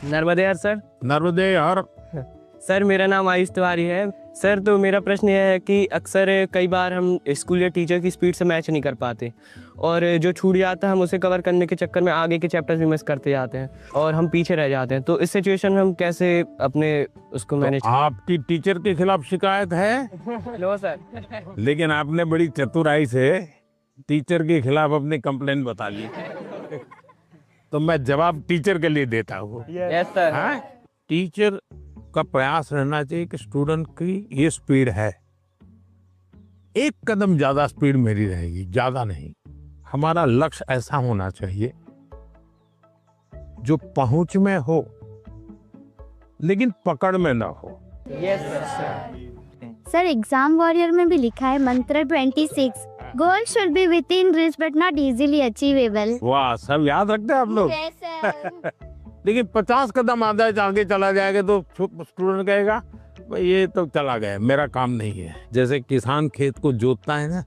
नर्मदे यार सर। नर्मदे यार। सर मेरा नाम आयुष तिवारी है सर। तो मेरा प्रश्न यह है कि अक्सर कई बार हम स्कूल या टीचर की स्पीड से मैच नहीं कर पाते और जो छूट जाता है हम उसे कवर करने के चक्कर में आगे के चैप्टर्स भी मिस करते जाते हैं और हम पीछे रह जाते हैं। तो इस सिचुएशन में हम कैसे अपने उसको मैनेज आपकी टीचर के खिलाफ शिकायत है? लो सर। लेकिन आपने बड़ी चतुराई से टीचर के खिलाफ अपनी कंप्लेंट बता ली। तो मैं जवाब टीचर के लिए देता हूँ। Yes sir. हाँ? टीचर का प्रयास रहना चाहिए कि स्टूडेंट की ये स्पीड है, एक कदम ज्यादा स्पीड मेरी रहेगी, ज्यादा नहीं। हमारा लक्ष्य ऐसा होना चाहिए जो पहुंच में हो लेकिन पकड़ में ना हो। Yes sir. Sir exam warrior में भी लिखा है मंत्र 26, goal should be with in reach but not easily achievable. वाह, सब याद रखते हैं आप लोग। लेकिन 50 कदम आगे चला जाएगा तो स्टूडेंट कहेगा भाई ये तो चला गया, मेरा काम नहीं है। जैसे किसान खेत को जोतता है ना,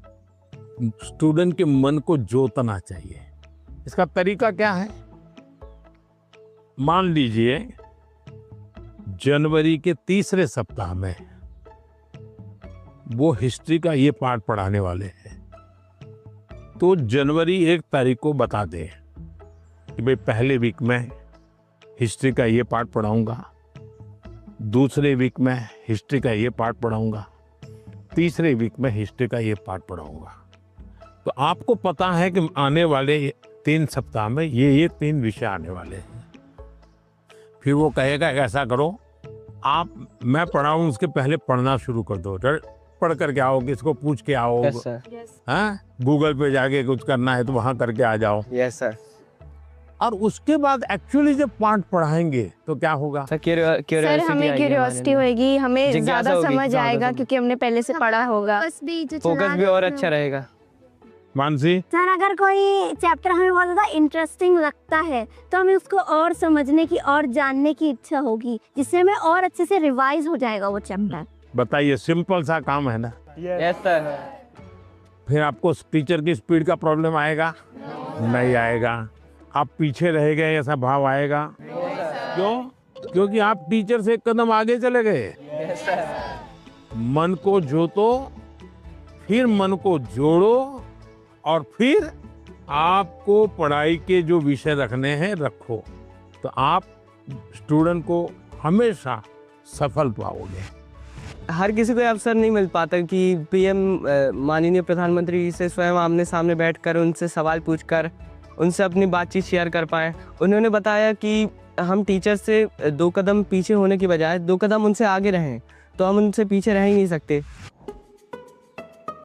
स्टूडेंट के मन को जोतना चाहिए। इसका तरीका क्या है? मान लीजिए जनवरी के तीसरे सप्ताह में वो हिस्ट्री का ये पार्ट पढ़ाने वाले हैं, तो जनवरी 1 तारीख को बता दे कि भाई पहले वीक में हिस्ट्री का ये पार्ट पढ़ाऊंगा, दूसरे वीक में हिस्ट्री का ये पार्ट पढ़ाऊंगा, तीसरे वीक में हिस्ट्री का ये पार्ट पढ़ाऊंगा। तो आपको पता है कि आने वाले 3 सप्ताह में ये 3 विषय आने वाले हैं। फिर वो कहेगा ऐसा करो, आप मैं पढ़ाऊं उसके पहले पढ़ना शुरू कर दो, पढ़ करके आओ, किसको पूछ के आओ। Yes sir. हाँ, गूगल पे जाके कुछ करना है तो वहां करके आ जाओ। Yes sir. और उसके बाद एक्चुअली जब पार्ट पढ़ाएंगे तो क्या होगा सर? सर हमें क्यूरियोसिटी होगी, हमें जिज्ञासा ज्यादा होगी, समझ ज्यादा आएगा समझ। क्योंकि हमने पहले से पढ़ा होगा। फोकस भी और अच्छा रहेगा। मानसी? सर अगर कोई चैप्टर हमें बहुत ज्यादा इंटरेस्टिंग लगता है तो हमें उसको और समझने की और जानने की इच्छा होगी, जिससे हमें और अच्छे से रिवाइज हो जाएगा वो चैप्टर। बताइए, सिंपल सा काम है ना। Yes sir. फिर आपको टीचर की स्पीड का प्रॉब्लम आएगा? नहीं आएगा। आप पीछे रह गए ऐसा भाव आएगा? क्यों? क्योंकि आप टीचर से एक कदम आगे चले गए। मन को जोतो, फिर मन को जोड़ो, और फिर आपको पढ़ाई के जो विषय रखने हैं रखो, तो आप स्टूडेंट को हमेशा सफल पाओगे। हर किसी को ये अवसर नहीं मिल पाता कि पीएम माननीय प्रधानमंत्री से स्वयं आमने सामने बैठकर उनसे सवाल पूछकर उनसे अपनी बातचीत शेयर कर पाए। उन्होंने बताया कि हम टीचर से 2 कदम पीछे होने की बजाय 2 कदम उनसे आगे रहें, तो हम उनसे पीछे रह ही नहीं सकते।